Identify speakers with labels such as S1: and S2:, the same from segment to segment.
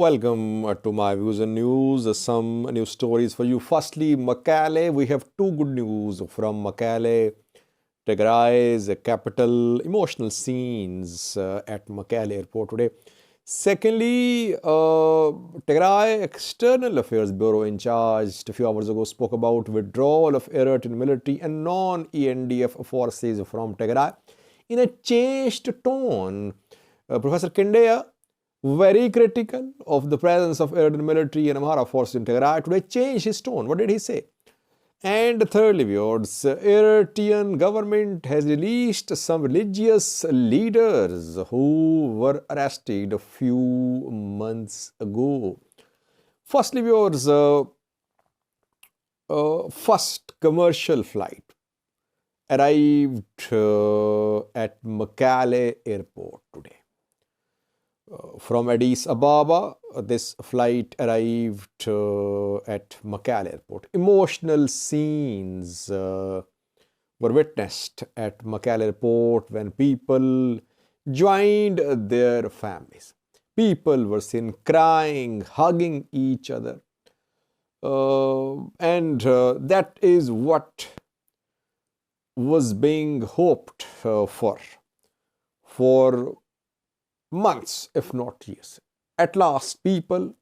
S1: Welcome to my views and news. Some news stories for you. Firstly, Mekelle. We have two good news from Mekelle, Tigray's capital. Emotional scenes at Mekelle airport today. Secondly, Tigray External Affairs Bureau in charge a few hours ago spoke about withdrawal of Eritrean military and non-ENDF forces from Tigray in a changed tone. Professor Kindea, very critical of the presence of Eritrean military and Amhara forces in Tigray, today changed his tone. What did he say? And thirdly, viewers, Eritrean government has released some religious leaders who were arrested a few months ago. Firstly, viewers, first commercial flight arrived at Mekelle airport today. From Addis Ababa, this flight arrived at Mekelle airport. Emotional scenes were witnessed at Mekelle airport when people joined their families. People were seen crying, hugging each other. And that is what was being hoped for months, if not years. At last, people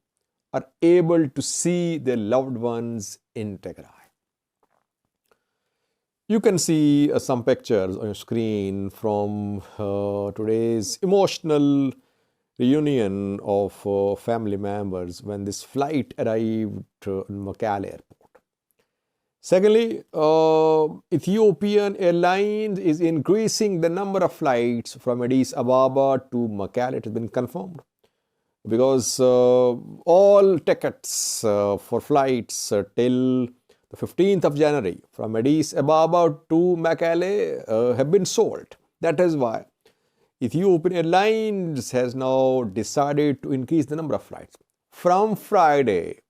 S1: are able to see their loved ones in Tigray. You can see some pictures on your screen from today's emotional reunion of family members when this flight arrived in Mekelle airport. Secondly, Ethiopian Airlines is increasing the number of flights from Addis Ababa to Mekelle. It has been confirmed because all tickets for flights till the 15th of January from Addis Ababa to Mekelle have been sold. That is why Ethiopian Airlines has now decided to increase the number of flights. From Friday,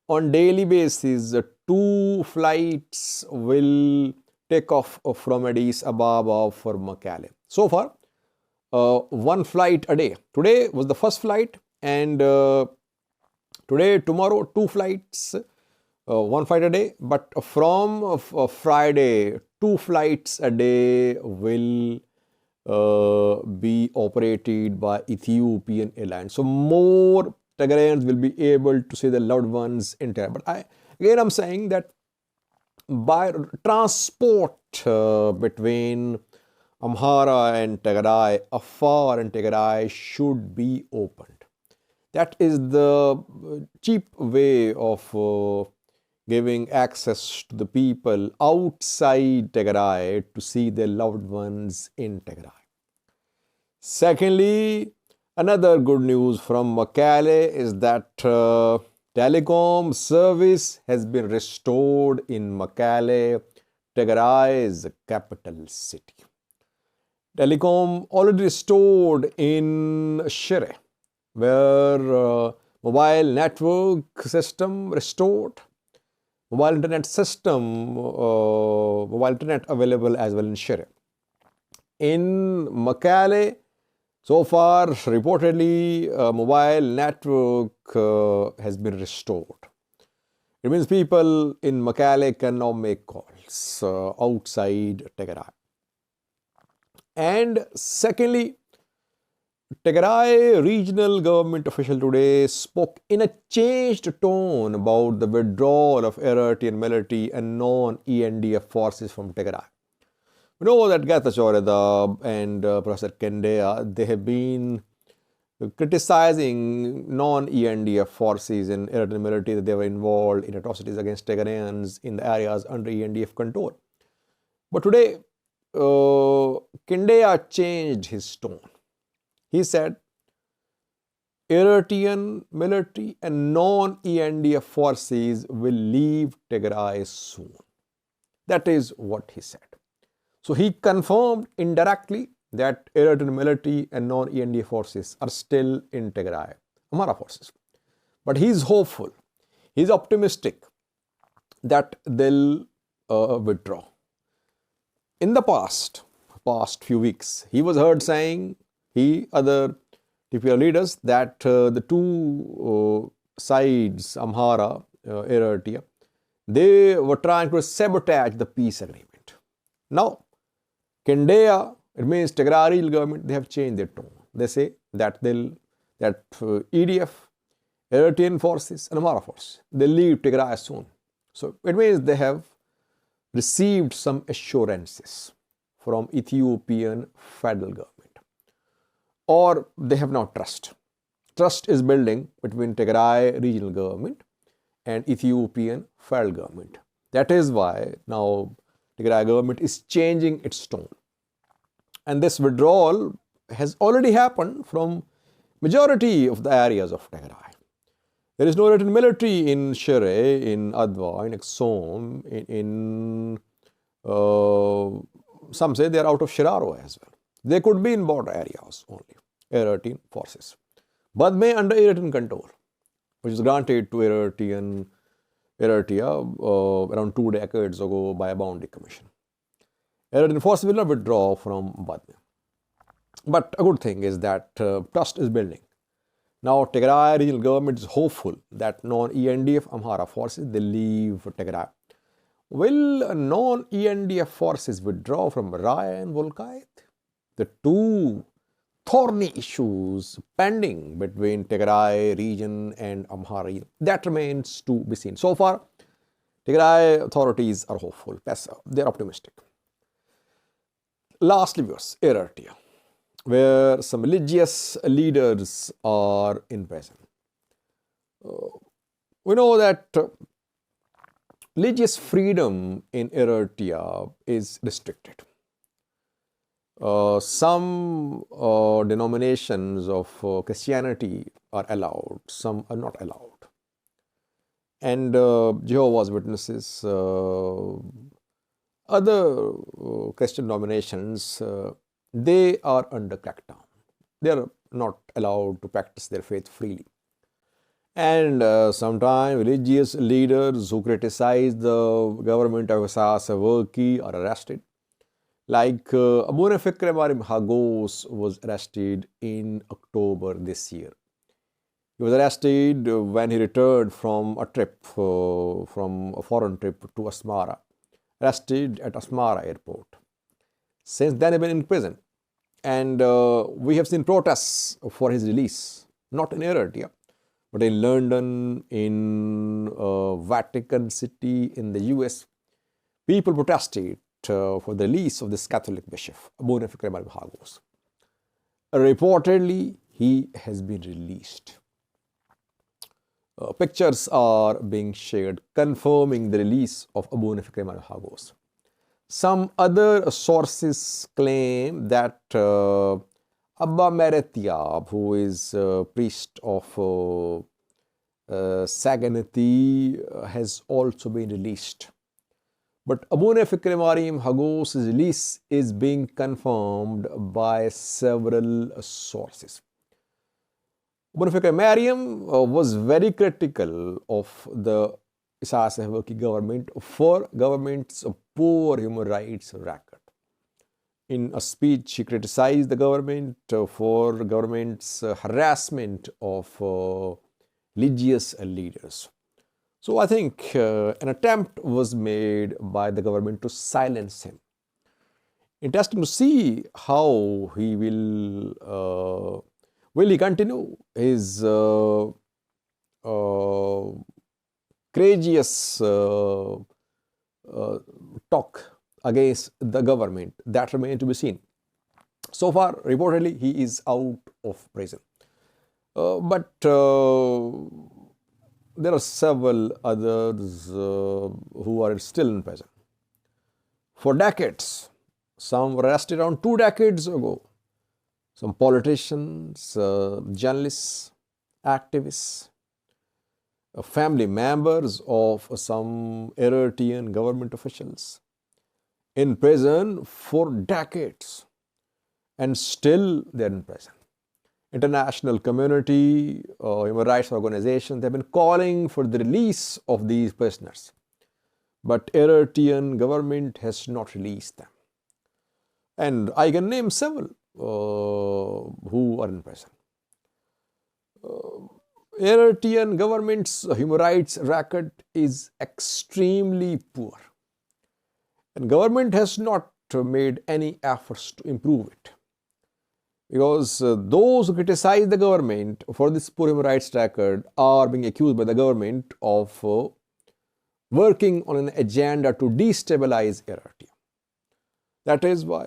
S1: on daily basis, 2 flights will take off from Addis Ababa for Mekelle. So far, 1 flight a day. Today was the first flight, and tomorrow, 2 flights, 1 flight a day. But from Friday, 2 flights a day will be operated by Ethiopian Airlines. So more Tigrayans will be able to see their loved ones in Tigray. But I'm saying that by transport between Amhara and Tigray, Afar and Tigray should be opened. That is the cheap way of giving access to the people outside Tigray to see their loved ones in Tigray. Secondly, another good news from Mekelle is that telecom service has been restored in Mekelle, Tigray's capital city. Telecom already restored in Shire, where mobile network system restored, mobile internet system, mobile internet available as well in Shire. In Mekelle, so far, reportedly, mobile network has been restored. It means people in Mekelle can now make calls outside Tigray. And secondly, Tigray regional government official today spoke in a changed tone about the withdrawal of Eritrean military and non-ENDF forces from Tigray. We know that Getachew and Professor Kindea, they have been criticizing non-ENDF forces in Eritrean military that they were involved in atrocities against Tigrayans in the areas under ENDF control. But today, Kindea changed his tone. He said, Eritrean military and non-ENDF forces will leave Tigray soon. That is what he said. So he confirmed indirectly that Eritrean military and non-ENDF forces are still in Tigray, Amhara forces. But he is hopeful, he is optimistic that they'll withdraw. In the past few weeks, he was heard saying, other TPL leaders, that the two sides, Amhara, Eritrea, they were trying to sabotage the peace agreement. Now, Kendea, it means Tigray regional government, they have changed their tone. They say that EDF, Eritrean forces, and Amhara forces, they leave Tigray soon. So it means they have received some assurances from Ethiopian federal government, or they have now trust. Trust is building between Tigray regional government and Ethiopian federal government. That is why now Tigray government is changing its tone. And this withdrawal has already happened from majority of the areas of Tigray. There is no Eritrean military in Shire, in Adwa, in Exom, some say they are out of Shiraro as well. They could be in border areas only, Eritrean forces. Badme under Eritrean control, which was granted to Eritrea around 2 decades ago by a boundary commission. Eritrean forces will not withdraw from Badme. But a good thing is that trust is building. Now, Tigray regional government is hopeful that non-ENDF Amhara forces, they leave Tigray. Will non-ENDF forces withdraw from Raya and Volkayt? The two thorny issues pending between Tigray region and Amhara region, that remains to be seen. So far, Tigray authorities are hopeful, they are optimistic. Lastly, Eritrea, where some religious leaders are in prison. We know that religious freedom in Eritrea is restricted. Some denominations of Christianity are allowed, some are not allowed. And Jehovah's Witnesses, other Christian denominations, they are under crackdown. They are not allowed to practice their faith freely. And sometimes religious leaders who criticize the government of Isaias Afwerki are arrested. Like Eritrean Amhara was arrested in October this year. He was arrested when he returned from a trip, from a foreign trip to Asmara, arrested at Asmara airport. Since then, he has been in prison. And we have seen protests for his release, not in Eritrea, but in London, in Vatican City, in the US. People protested for the release of this Catholic bishop, Eritrean Amhara. Reportedly, he has been released. Pictures are being shared confirming the release of Eritrean Amhara. Some other sources claim that Abba Meretia, who is a priest of Saganati, has also been released. But Eritrean Amhara's release is being confirmed by several sources. Eritrean was very critical of the Isaias Afwerki government for government's poor human rights record. In a speech, he criticized the government for government's harassment of religious leaders. So I think an attempt was made by the government to silence him. Interesting to see how he will he continue his courageous talk against the government. That remains to be seen. So far, reportedly, he is out of prison. But there are several others who are still in prison. For decades, some were arrested around 2 decades ago. Some politicians, journalists, activists, family members of some Eritrean government officials in prison for decades, and still they're in prison. International community, human rights organizations, they've been calling for the release of these prisoners. But Eritrean government has not released them. And I can name several who are in prison. Eritrean government's human rights record is extremely poor, and government has not made any efforts to improve it. Because those who criticize the government for this poor human rights record are being accused by the government of working on an agenda to destabilize Eritrea. That is why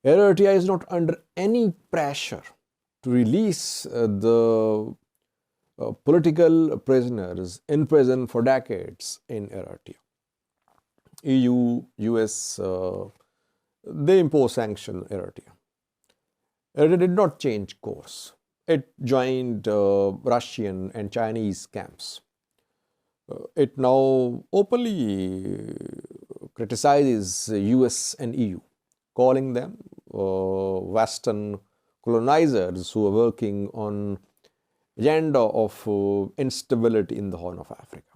S1: Eritrea is not under any pressure to release the political prisoners in prison for decades in Eritrea. EU, US, they impose sanctions on Eritrea. Eritrea did not change course. It joined Russian and Chinese camps. It now openly criticizes US and EU, calling them Western colonizers who are working on agenda of instability in the Horn of Africa.